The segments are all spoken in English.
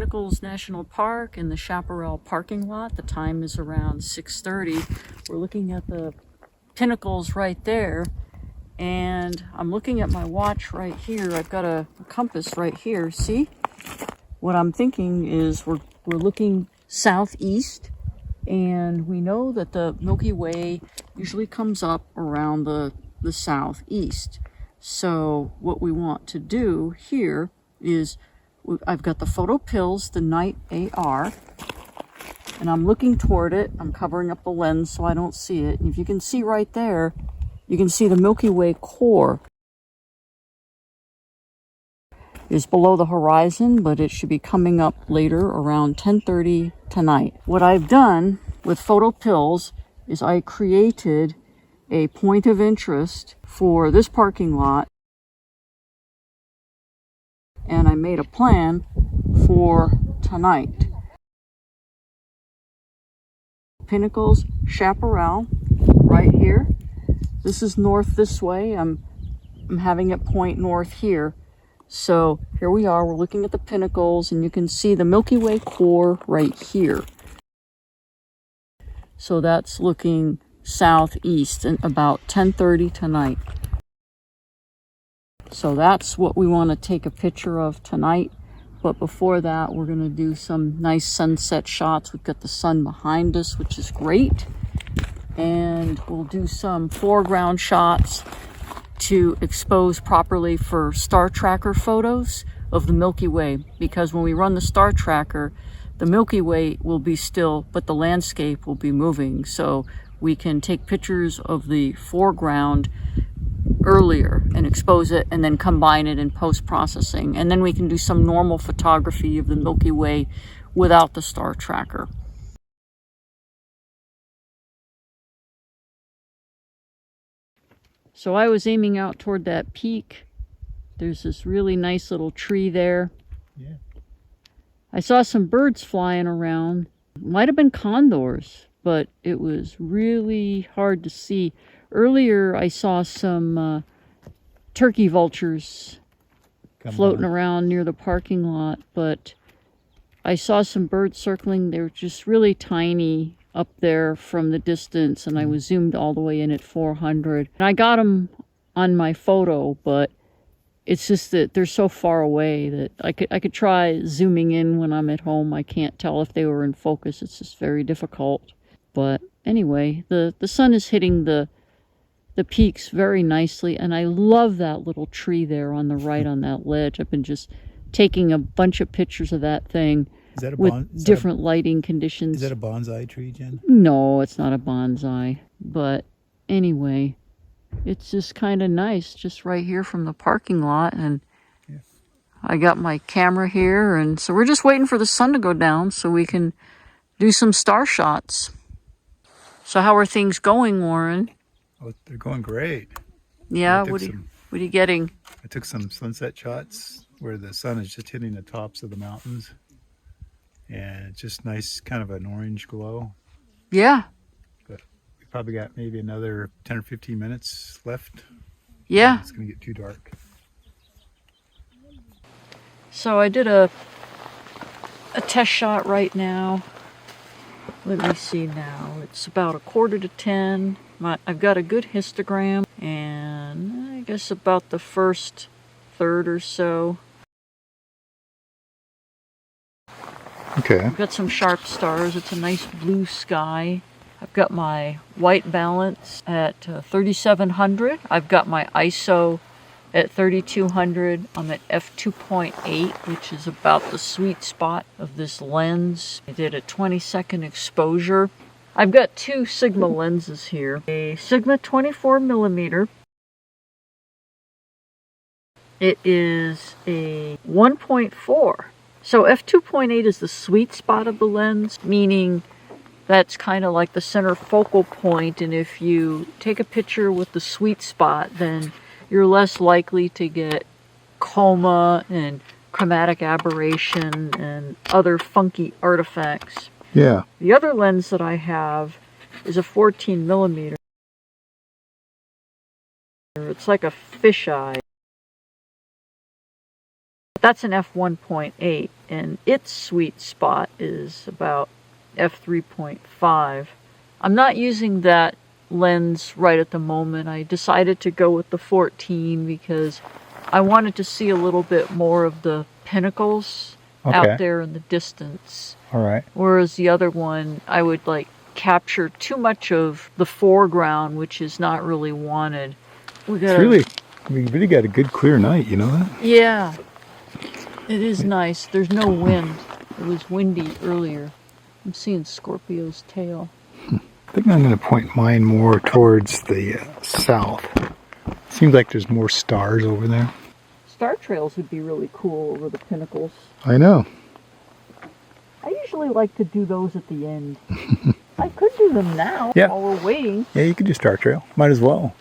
Pinnacles National Park in the Chaparral parking lot. The time is around 6:30. We're looking at the pinnacles right there, and I'm looking at my watch right here. I've got a compass right here. See? What I'm thinking is we're looking southeast, and we know that the Milky Way usually comes up around the southeast. So what we want to do here is I've got the photo pills, the night AR, and I'm looking toward it. I'm covering up the lens so I don't see it. And if you can see right there, you can see the Milky Way core is below the horizon, but it should be coming up later around 10:30 tonight. What I've done with photo pills is I created a point of interest for this parking lot, and I made a plan for tonight. Pinnacles, Chaparral, right here. This is north this way. I'm having it point north here. So here we are, we're looking at the pinnacles, and you can see the Milky Way core right here. So that's looking southeast and about 10:30 tonight. So that's what we want to take a picture of tonight. But before that, we're going to do some nice sunset shots. We've got the sun behind us, which is great. And we'll do some foreground shots to expose properly for star tracker photos of the Milky Way. Because when we run the star tracker, the Milky Way will be still, but the landscape will be moving. So we can take pictures of the foreground earlier and expose it, and then combine it in post-processing. And then we can do some normal photography of the Milky Way without the star tracker. So I was aiming out toward that peak. There's this really nice little tree there. Yeah. I saw some birds flying around. Might have been condors, but it was really hard to see. Earlier I saw some turkey vultures floating around near the parking lot, but I saw some birds circling. They were just really tiny up there from the distance, and I was zoomed all the way in at 400. And I got them on my photo, but it's just that they're so far away that I could try zooming in when I'm at home. I can't tell if they were in focus. It's just very difficult. But anyway, the sun is hitting the peaks very nicely, and I love that little tree there on the right on that ledge. I've been just taking a bunch of pictures of that thing with different lighting conditions. Is that a bonsai tree, Jen? No, it's not a bonsai. But anyway, it's just kind of nice just right here from the parking lot. And yeah. I got my camera here, and so we're just waiting for the sun to go down so we can do some star shots. So how are things going, Warren? Oh, they're going great. Yeah, what are you getting? I took some sunset shots where the sun is just hitting the tops of the mountains. And it's just nice, kind of an orange glow. Yeah. But we probably got maybe another 10 or 15 minutes left. Yeah. It's going to get too dark. So I did a test shot right now. Let me see now. It's about 9:45. I've got a good histogram, and I guess about the first third or so. Okay. I've got some sharp stars. It's a nice blue sky. I've got my white balance at 3700. I've got my ISO at 3200. I'm at f2.8, which is about the sweet spot of this lens. I did a 20-second exposure. I've got two Sigma lenses here. A Sigma 24mm. It is a 1.4. So f2.8 is the sweet spot of the lens, meaning that's kind of like the center focal point, and if you take a picture with the sweet spot, then you're less likely to get coma and chromatic aberration and other funky artifacts. Yeah. The other lens that I have is a 14mm. It's like a fisheye. That's an f1.8, and its sweet spot is about f3.5. I'm not using that lens right at the moment. I decided to go with the 14 because I wanted to see a little bit more of the pinnacles out there in the distance. All right. Whereas the other one, I would like capture too much of the foreground, which is not really wanted. We really got a good clear night, you know that? Yeah, it is nice. There's no wind. It was windy earlier. I'm seeing Scorpio's tail. I think I'm going to point mine more towards the south. Seems like there's more stars over there. Star trails would be really cool over the pinnacles. I know. I usually like to do those at the end. I could do them now while we're waiting. Yeah, you could do star trail. Might as well.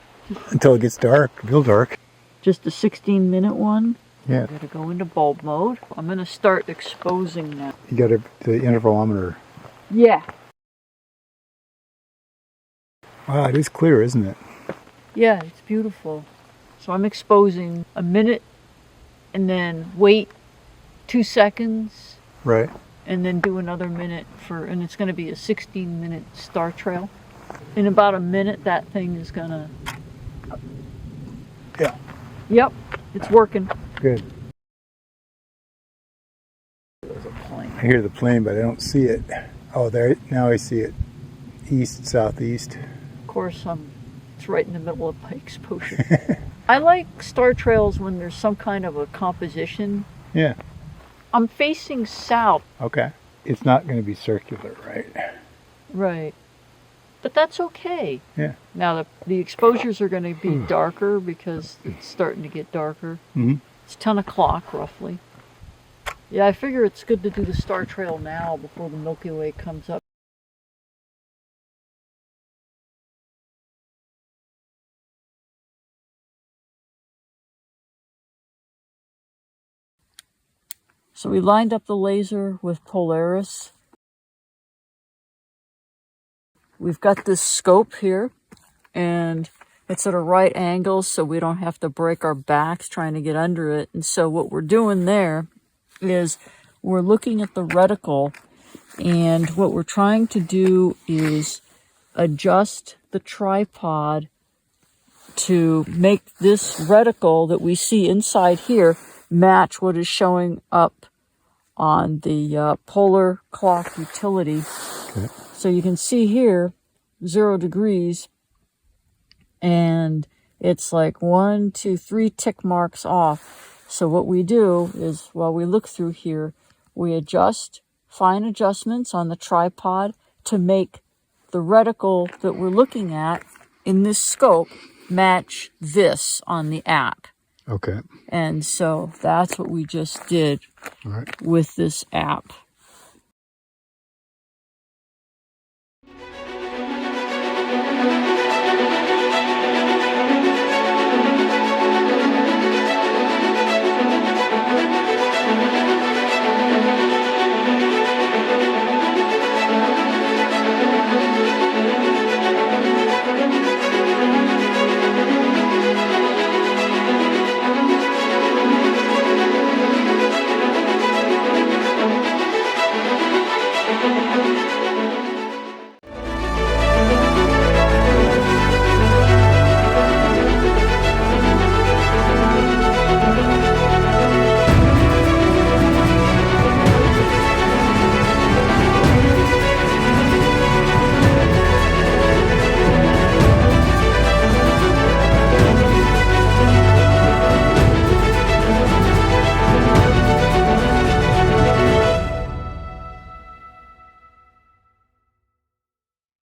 Until it gets dark, real dark. Just a 16-minute one. Yeah. I'm going to go into bulb mode. I'm going to start exposing now. You got the intervalometer. Yeah. Wow, it is clear, isn't it? Yeah, it's beautiful. So I'm exposing a minute and then wait 2 seconds. Right. And then do another minute and it's going to be a 16-minute star trail. In about a minute, that thing is going to... Yeah. Yep, it's working. Good. There's a plane. I hear the plane, but I don't see it. Oh, there, now I see it. East, southeast. Of course, it's right in the middle of my exposure. I like star trails when there's some kind of a composition. Yeah. I'm facing south. Okay. It's not going to be circular, right? Right. But that's okay. Yeah. Now the exposures are going to be darker because it's starting to get darker. Mm-hmm. It's 10 o'clock roughly. Yeah, I figure it's good to do the star trail now before the Milky Way comes up. So we lined up the laser with Polaris. We've got this scope here, and it's at a right angle so we don't have to break our backs trying to get under it. And so what we're doing there is we're looking at the reticle, and what we're trying to do is adjust the tripod to make this reticle that we see inside here match what is showing up on the polar clock utility. Okay. So you can see here 0 degrees, and it's like 1, 2, 3 tick marks off. So what we do is, while we look through here, we adjust fine adjustments on the tripod to make the reticle that we're looking at in this scope match this on the app. Okay. And so that's what we just did All right. with this app.